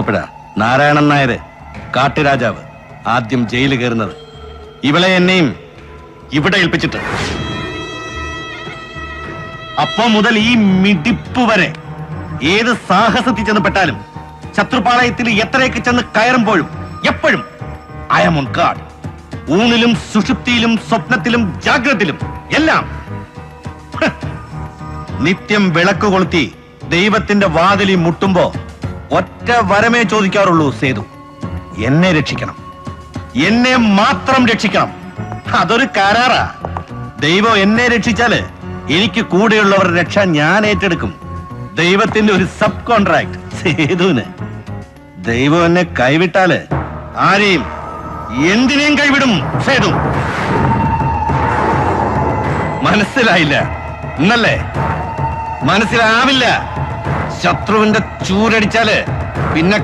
ഉള്ളപ്പോഴാ നാരായണൻ നായര് കാട്ടുരാജാവ് ആദ്യം ജയിലിൽ കയറുന്നത്. ഇവളെ എന്നെയും ഇവിടെ ഏൽപ്പിച്ചിട്ട്. അപ്പോ മുതൽ ഈ മിടിപ്പ് വരെ ഏത് സാഹസത്തിൽ ചെന്ന് പെട്ടാലും, ശത്രുപാളയത്തിൽ എത്രയൊക്കെ ചെന്ന് കയറുമ്പോഴും എപ്പോഴും ഐ ആം ഓൺ ഗാർഡ്. ഊണിലും സുഷുപ്തിയിലും സ്വപ്നത്തിലും ജാഗ്രതയിലും എല്ലാം നിത്യം വിളക്ക് കൊളുത്തി ദൈവത്തിന്റെ വാതിലിൽ മുട്ടുമ്പോ ഒറ്റ വരമേ ചോദിക്കാറുള്ളൂ സേതു, എന്നെ രക്ഷിക്കണം, എന്നെ മാത്രം രക്ഷിക്കണം. അതൊരു കരാറാ. ദൈവം എന്നെ രക്ഷിച്ചാല് എനിക്ക് കൂടെയുള്ളവരുടെ രക്ഷ ഞാൻ ഏറ്റെടുക്കും. ദൈവത്തിന്റെ ഒരു സബ് കോൺട്രാക്ട് സേതുവിന്. ദൈവം എന്നെ കൈവിട്ടാല് ആരെയും എന്തിനേയും കൈവിടും സേതു. മനസ്സിലായില്ല എന്നല്ലേ? മനസ്സിലാവില്ല. ശത്രുവിന്റെ ചൂരടിച്ചാല് പിന്നെ